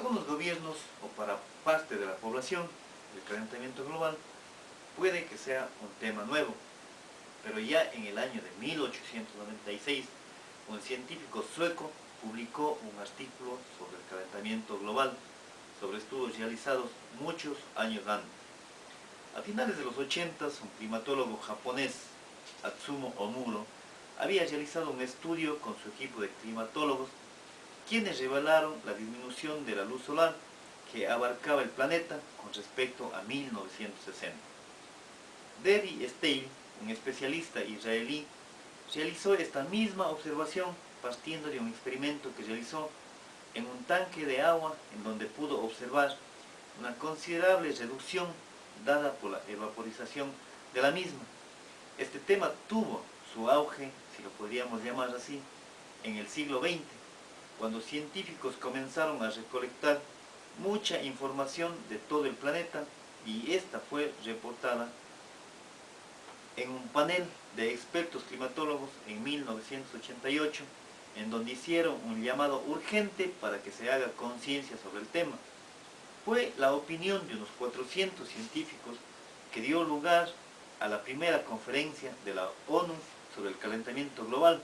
algunos gobiernos o para parte de la población, el calentamiento global puede que sea un tema nuevo, pero ya en el año de 1896, un científico sueco publicó un artículo sobre el calentamiento global, sobre estudios realizados muchos años antes. A finales de los 80, un climatólogo japonés, Atsumo Omuro, había realizado un estudio con su equipo de climatólogos, quienes revelaron la disminución de la luz solar que abarcaba el planeta con respecto a 1960. Devi Steil, un especialista israelí, realizó esta misma observación partiendo de un experimento que realizó en un tanque de agua en donde pudo observar una considerable reducción dada por la evaporización de la misma. Este tema tuvo su auge, si lo podríamos llamar así, en el siglo XX, cuando científicos comenzaron a recolectar mucha información de todo el planeta y esta fue reportada en un panel de expertos climatólogos en 1988, en donde hicieron un llamado urgente para que se haga conciencia sobre el tema. Fue la opinión de unos 400 científicos que dio lugar a la primera conferencia de la ONU sobre el calentamiento global.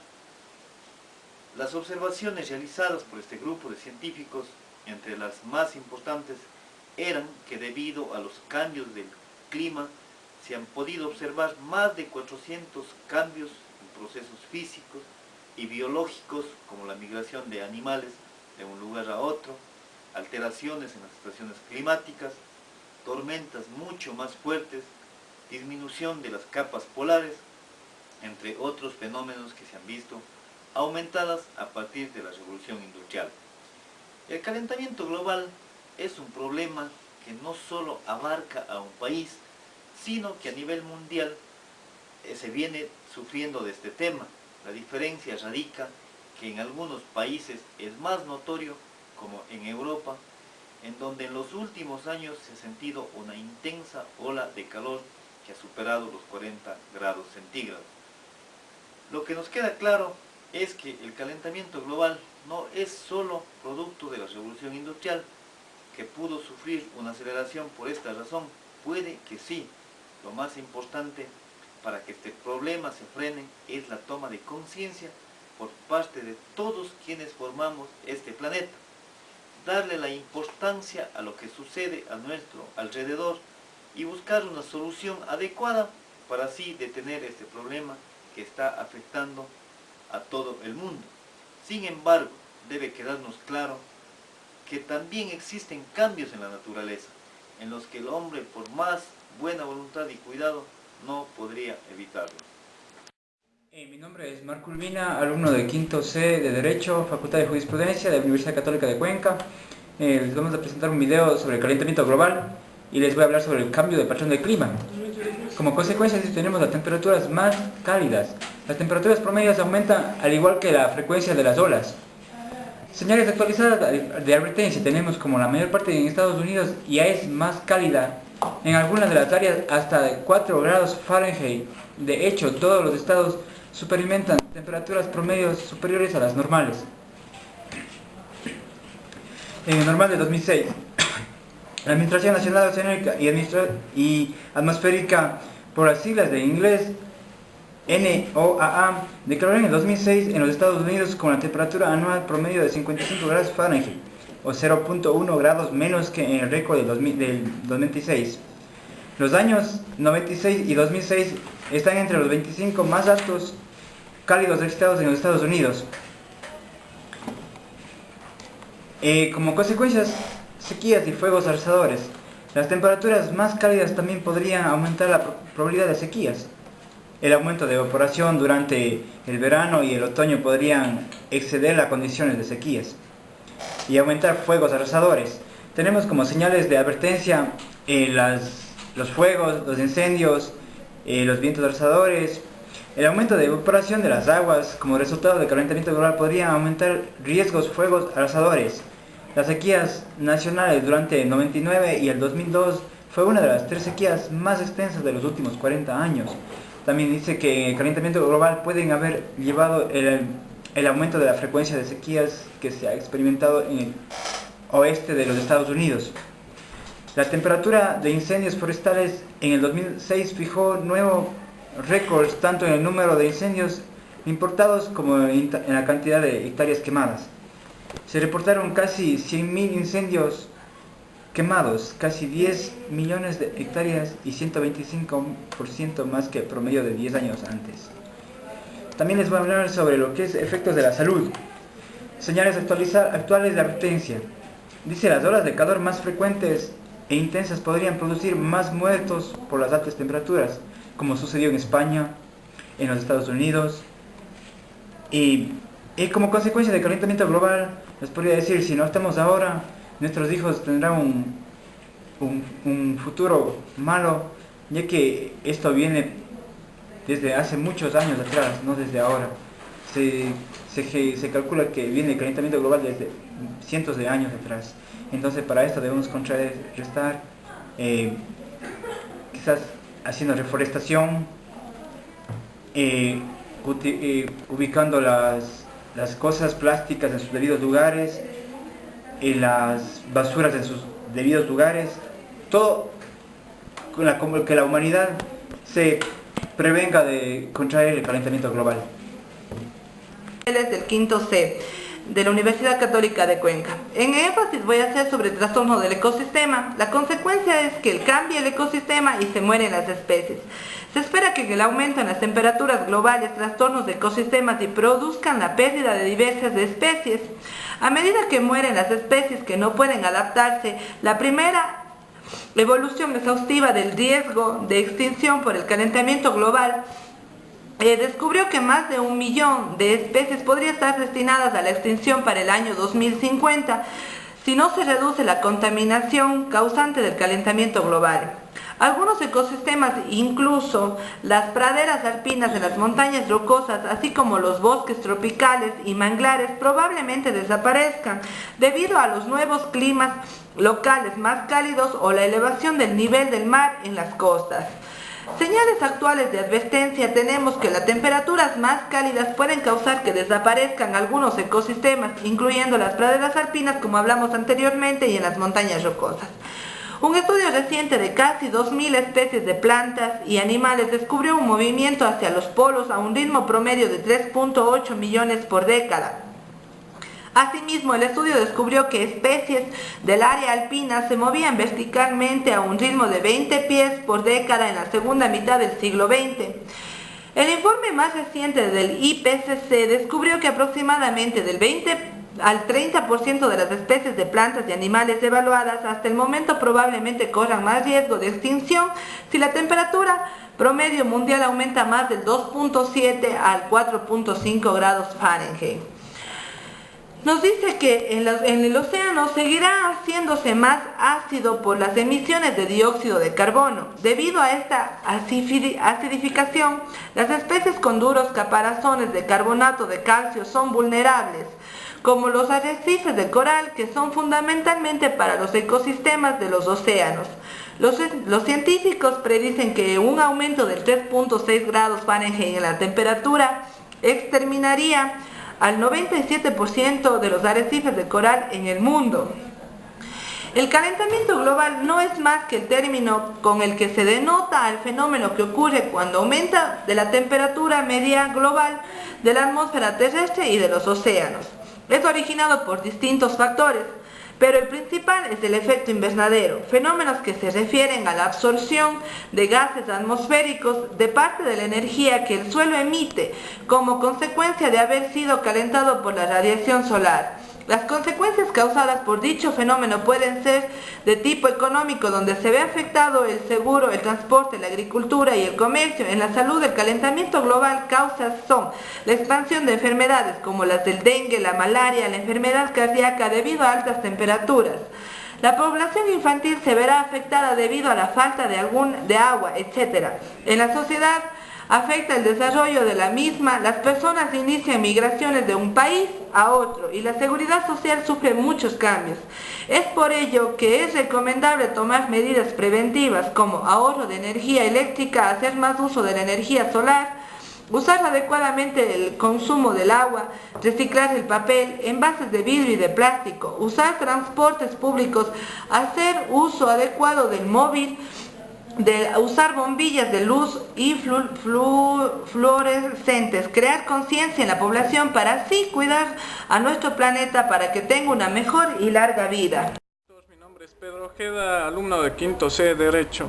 Las observaciones realizadas por este grupo de científicos, entre las más importantes, eran que debido a los cambios del clima se han podido observar más de 400 cambios en procesos físicos y biológicos, como la migración de animales de un lugar a otro, alteraciones en las estaciones climáticas, tormentas mucho más fuertes, disminución de las capas polares, entre otros fenómenos que se han visto aumentadas a partir de la revolución industrial. El calentamiento global es un problema que no solo abarca a un país, sino que a nivel mundial se viene sufriendo de este tema. La diferencia radica que en algunos países es más notorio, como en Europa, en donde en los últimos años se ha sentido una intensa ola de calor que ha superado los 40 grados centígrados. Lo que nos queda claro es que el calentamiento global no es solo producto de la revolución industrial, que pudo sufrir una aceleración por esta razón. Puede que sí. Lo más importante para que este problema se frene es la toma de conciencia por parte de todos quienes formamos este planeta. Darle la importancia a lo que sucede a nuestro alrededor y buscar una solución adecuada para así detener este problema que está afectando a todo el mundo. Sin embargo, debe quedarnos claro que también existen cambios en la naturaleza, en los que el hombre, por más buena voluntad y cuidado, no podría evitarlo. Mi nombre es Marco Urbina, alumno de quinto C de Derecho, Facultad de Jurisprudencia de la Universidad Católica de Cuenca. Les vamos a presentar un video sobre el calentamiento global y les voy a hablar sobre el cambio de patrón del clima. Como consecuencia, tenemos las temperaturas más cálidas. Las temperaturas promedias aumentan al igual que la frecuencia de las olas. Señales actualizadas de advertencia tenemos como la mayor parte en Estados Unidos ya es más cálida, en algunas de las áreas hasta de 4 grados Fahrenheit. De hecho, todos los estados experimentan temperaturas promedios superiores a las normales. En el normal de 2006, la Administración Nacional Oceánica y Atmosférica, por las siglas de inglés NOAA, declaró en el 2006 en los Estados Unidos con la temperatura anual promedio de 55 grados Fahrenheit, o 0.1 grados menos que en el récord del 2006. Los años 96 y 2006 están entre los 25 más altos cálidos registrados en los Estados Unidos. Como consecuencias, sequías y fuegos arrasadores. Las temperaturas más cálidas también podrían aumentar la probabilidad de sequías. El aumento de evaporación durante el verano y el otoño podrían exceder las condiciones de sequías y aumentar fuegos arrasadores. Tenemos como señales de advertencia los fuegos, los incendios, los vientos arrasadores. El aumento de evaporación de las aguas como resultado del calentamiento global podrían aumentar riesgos fuegos arrasadores. Las sequías nacionales durante el 99 y el 2002 fue una de las 3 sequías más extensas de los últimos 40 años. También dice que el calentamiento global puede haber llevado el aumento de la frecuencia de sequías que se ha experimentado oeste de los Estados Unidos. La temperatura de incendios forestales en el 2006 fijó nuevos récords tanto en el número de incendios importados como en la cantidad de hectáreas quemadas. Se reportaron casi 100.000 incendios quemados, casi 10 millones de hectáreas y 125% más que el promedio de 10 años antes. También les voy a hablar sobre lo que es efectos de la salud. Señales actuales de advertencia. Dice, las olas de calor más frecuentes e intensas podrían producir más muertos por las altas temperaturas, como sucedió en España, en los Estados Unidos. Y como consecuencia del calentamiento global, les podría decir, si no estamos ahora, nuestros hijos tendrán un futuro malo, ya que esto viene desde hace muchos años atrás, no desde ahora. Se calcula que viene el calentamiento global desde cientos de años atrás. Entonces, para esto debemos contrarrestar, quizás haciendo reforestación, ubicando las cosas plásticas en sus debidos lugares, las basuras en sus debidos lugares, todo como que la humanidad se prevenga de contraer el calentamiento global. Del quinto C de la Universidad Católica de Cuenca. En énfasis voy a hacer sobre el trastorno del ecosistema. La consecuencia es que cambia el ecosistema y se mueren las especies. Se espera que el aumento en las temperaturas globales trastornos de ecosistemas y produzcan la pérdida de diversas especies. A medida que mueren las especies que no pueden adaptarse, la primera evolución exhaustiva del riesgo de extinción por el calentamiento global descubrió que más de 1 millón de especies podrían estar destinadas a la extinción para el año 2050 si no se reduce la contaminación causante del calentamiento global. Algunos ecosistemas, incluso las praderas alpinas de las montañas rocosas, así como los bosques tropicales y manglares, probablemente desaparezcan debido a los nuevos climas locales más cálidos o la elevación del nivel del mar en las costas. Señales actuales de advertencia tenemos que las temperaturas más cálidas pueden causar que desaparezcan algunos ecosistemas, incluyendo las praderas alpinas, como hablamos anteriormente, y en las montañas rocosas. Un estudio reciente de casi 2.000 especies de plantas y animales descubrió un movimiento hacia los polos a un ritmo promedio de 3.8 millones por década. Asimismo, el estudio descubrió que especies del área alpina se movían verticalmente a un ritmo de 20 pies por década en la segunda mitad del siglo XX. El informe más reciente del IPCC descubrió que aproximadamente del 20 al 30% de las especies de plantas y animales evaluadas hasta el momento probablemente corran más riesgo de extinción si la temperatura promedio mundial aumenta más del 2.7 al 4.5 grados Fahrenheit. Nos dice que en el océano seguirá haciéndose más ácido por las emisiones de dióxido de carbono. Debido a esta acidificación, las especies con duros caparazones de carbonato de calcio son vulnerables, como los arrecifes de coral, que son fundamentalmente para los ecosistemas de los océanos. Los científicos predicen que un aumento del 3.6 grados Fahrenheit en la temperatura exterminaría al 97% de los arrecifes de coral en el mundo. El calentamiento global no es más que el término con el que se denota al fenómeno que ocurre cuando aumenta de la temperatura media global de la atmósfera terrestre y de los océanos. Es originado por distintos factores, pero el principal es el efecto invernadero, fenómenos que se refieren a la absorción de gases atmosféricos de parte de la energía que el suelo emite como consecuencia de haber sido calentado por la radiación solar. Las consecuencias causadas por dicho fenómeno pueden ser de tipo económico, donde se ve afectado el seguro, el transporte, la agricultura y el comercio. En la salud, el calentamiento global causas son la expansión de enfermedades como las del dengue, la malaria, la enfermedad cardíaca debido a altas temperaturas. La población infantil se verá afectada debido a la falta de agua, etc. En la sociedad afecta el desarrollo de la misma, las personas inician migraciones de un país a otro y la seguridad social sufre muchos cambios. Es por ello que es recomendable tomar medidas preventivas como ahorro de energía eléctrica, hacer más uso de la energía solar, Usar adecuadamente el consumo del agua, reciclar el papel, envases de vidrio y de plástico, usar transportes públicos, hacer uso adecuado del móvil, usar bombillas de luz y fluorescentes, crear conciencia en la población para así cuidar a nuestro planeta para que tenga una mejor y larga vida. Mi nombre es Pedro Ojeda, alumno de quinto C, Derecho.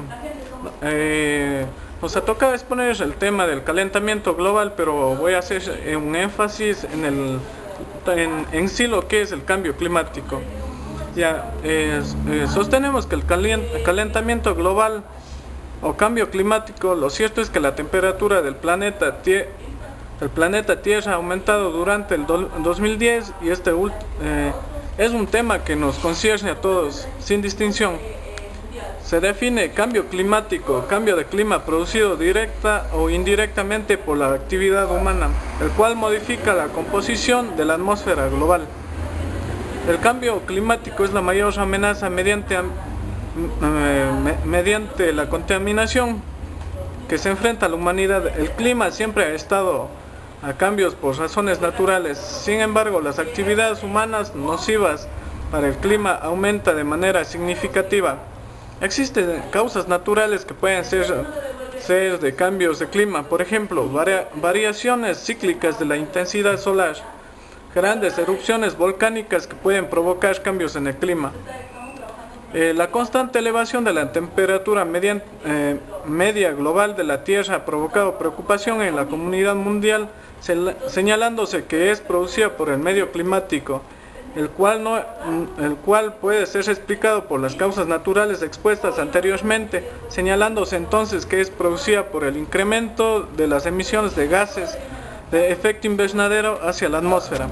Nos ha tocado exponer el tema del calentamiento global, pero voy a hacer un énfasis en sí lo que es el cambio climático. Sostenemos que el calentamiento global o cambio climático, lo cierto es que la temperatura del planeta Tierra ha aumentado durante el 2010 y es un tema que nos concierne a todos sin distinción. Se define cambio climático, cambio de clima producido directa o indirectamente por la actividad humana, el cual modifica la composición de la atmósfera global. El cambio climático es la mayor amenaza mediante la contaminación que se enfrenta a la humanidad. El clima siempre ha estado a cambios por razones naturales. Sin embargo, las actividades humanas nocivas para el clima aumentan de manera significativa. Existen causas naturales que pueden ser de cambios de clima, por ejemplo, variaciones cíclicas de la intensidad solar, grandes erupciones volcánicas que pueden provocar cambios en el clima. La constante elevación de la temperatura media global de la Tierra ha provocado preocupación en la comunidad mundial, señalándose que es producida por el medio climático, el cual puede ser explicado por las causas naturales expuestas anteriormente, señalándose entonces que es producida por el incremento de las emisiones de gases de efecto invernadero hacia la atmósfera.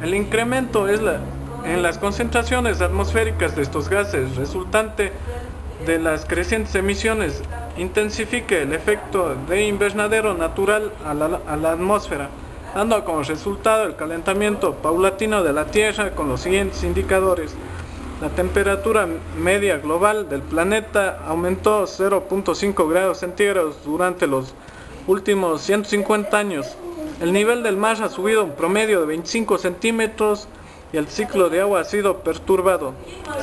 El incremento en las concentraciones atmosféricas de estos gases resultante de las crecientes emisiones intensifica el efecto de invernadero natural a la atmósfera, dando como resultado el calentamiento paulatino de la Tierra con los siguientes indicadores. La temperatura media global del planeta aumentó 0.5 grados centígrados durante los últimos 150 años. El nivel del mar ha subido un promedio de 25 centímetros y el ciclo de agua ha sido perturbado.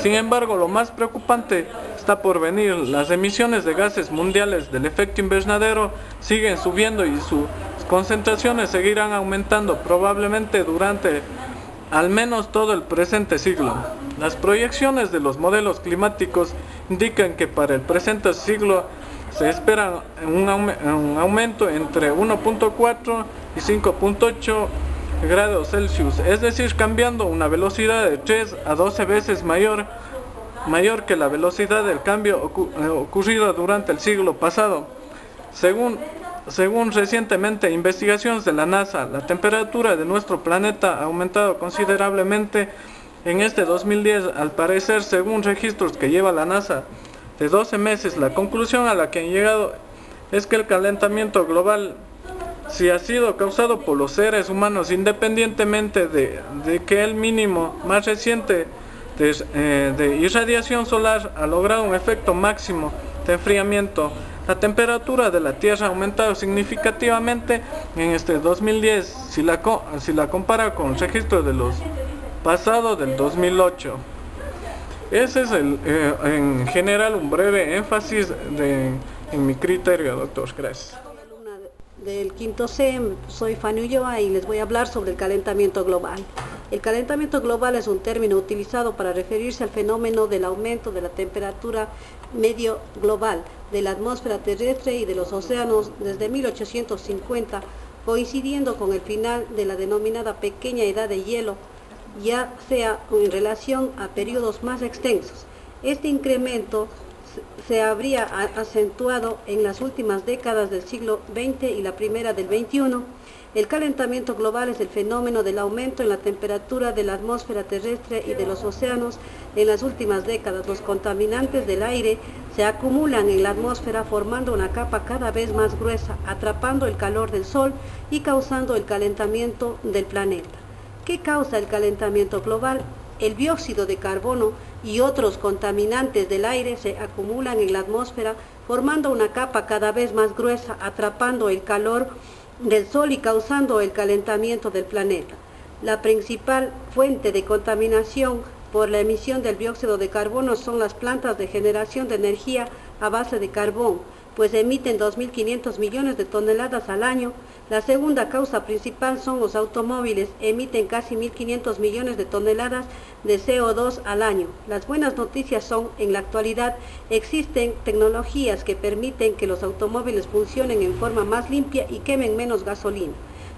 Sin embargo, lo más preocupante está por venir. Las emisiones de gases mundiales del efecto invernadero siguen subiendo y sus concentraciones seguirán aumentando probablemente durante al menos todo el presente siglo. Las proyecciones de los modelos climáticos indican que para el presente siglo se espera un aumento entre 1.4 y 5.8 grados Celsius, es decir, cambiando una velocidad de 3 a 12 veces mayor que la velocidad del cambio ocurrido durante el siglo pasado. Según recientemente investigaciones de la NASA, la temperatura de nuestro planeta ha aumentado considerablemente en este 2010, al parecer, según registros que lleva la NASA de 12 meses. La conclusión a la que han llegado es que el calentamiento global sí ha sido causado por los seres humanos, independientemente de que el mínimo más reciente de irradiación solar ha logrado un efecto máximo de enfriamiento. La temperatura de la Tierra ha aumentado significativamente en este 2010 si la compara con el registro de los pasados del 2008. Ese es en general un breve énfasis en mi criterio, doctor. Gracias. Del quinto C, soy Fanny Ulloa y les voy a hablar sobre el calentamiento global. El calentamiento global es un término utilizado para referirse al fenómeno del aumento de la temperatura medio global de la atmósfera terrestre y de los océanos desde 1850, coincidiendo con el final de la denominada pequeña edad de hielo, ya sea en relación a periodos más extensos. Este incremento se habría acentuado en las últimas décadas del siglo XX y la primera del XXI. El calentamiento global es el fenómeno del aumento en la temperatura de la atmósfera terrestre y de los océanos en las últimas décadas. Los contaminantes del aire se acumulan en la atmósfera formando una capa cada vez más gruesa, atrapando el calor del sol y causando el calentamiento del planeta. ¿Qué causa el calentamiento global? El dióxido de carbono y otros contaminantes del aire se acumulan en la atmósfera formando una capa cada vez más gruesa, atrapando el calor del sol y causando el calentamiento del planeta. La principal fuente de contaminación por la emisión del dióxido de carbono son las plantas de generación de energía a base de carbón, pues emiten 2.500 millones de toneladas al año. La segunda causa principal son los automóviles, emiten casi 1.500 millones de toneladas de CO2 al año. Las buenas noticias son, en la actualidad, existen tecnologías que permiten que los automóviles funcionen en forma más limpia y quemen menos gasolina.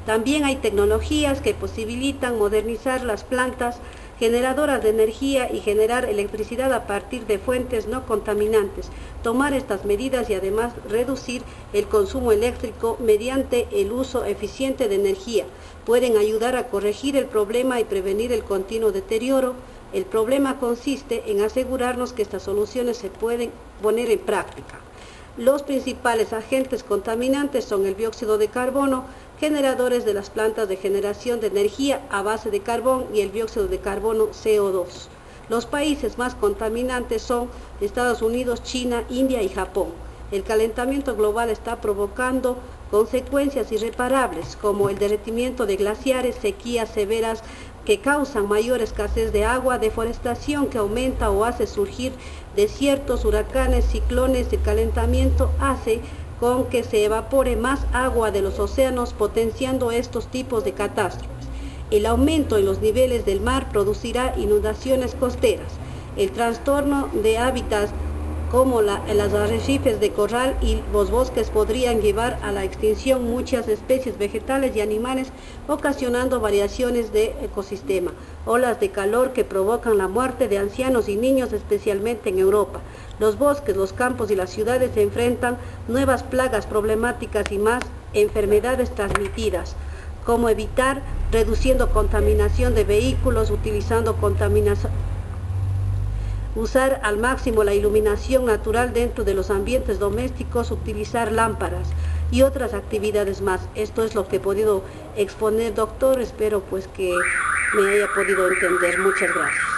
También hay tecnologías que posibilitan modernizar las plantas generadoras de energía y generar electricidad a partir de fuentes no contaminantes. Tomar estas medidas y además reducir el consumo eléctrico mediante el uso eficiente de energía pueden ayudar a corregir el problema y prevenir el continuo deterioro. El problema consiste en asegurarnos que estas soluciones se pueden poner en práctica. Los principales agentes contaminantes son el dióxido de carbono, generadores de las plantas de generación de energía a base de carbón y el dióxido de carbono CO2. Los países más contaminantes son Estados Unidos, China, India y Japón. El calentamiento global está provocando consecuencias irreparables como el derretimiento de glaciares, sequías severas que causan mayor escasez de agua, deforestación que aumenta o hace surgir desiertos, huracanes, ciclones. El calentamiento hace con que se evapore más agua de los océanos, potenciando estos tipos de catástrofes. El aumento en los niveles del mar producirá inundaciones costeras. El trastorno de hábitats como las arrecifes de coral y los bosques podrían llevar a la extinción muchas especies vegetales y animales, ocasionando variaciones de ecosistema. Olas de calor que provocan la muerte de ancianos y niños, especialmente en Europa. Los bosques, los campos y las ciudades se enfrentan nuevas plagas problemáticas y más enfermedades transmitidas. ¿Cómo evitar? Reduciendo contaminación de vehículos, usar al máximo la iluminación natural dentro de los ambientes domésticos, utilizar lámparas y otras actividades más. Esto es lo que he podido exponer, doctor. Espero pues que me haya podido entender. Muchas gracias.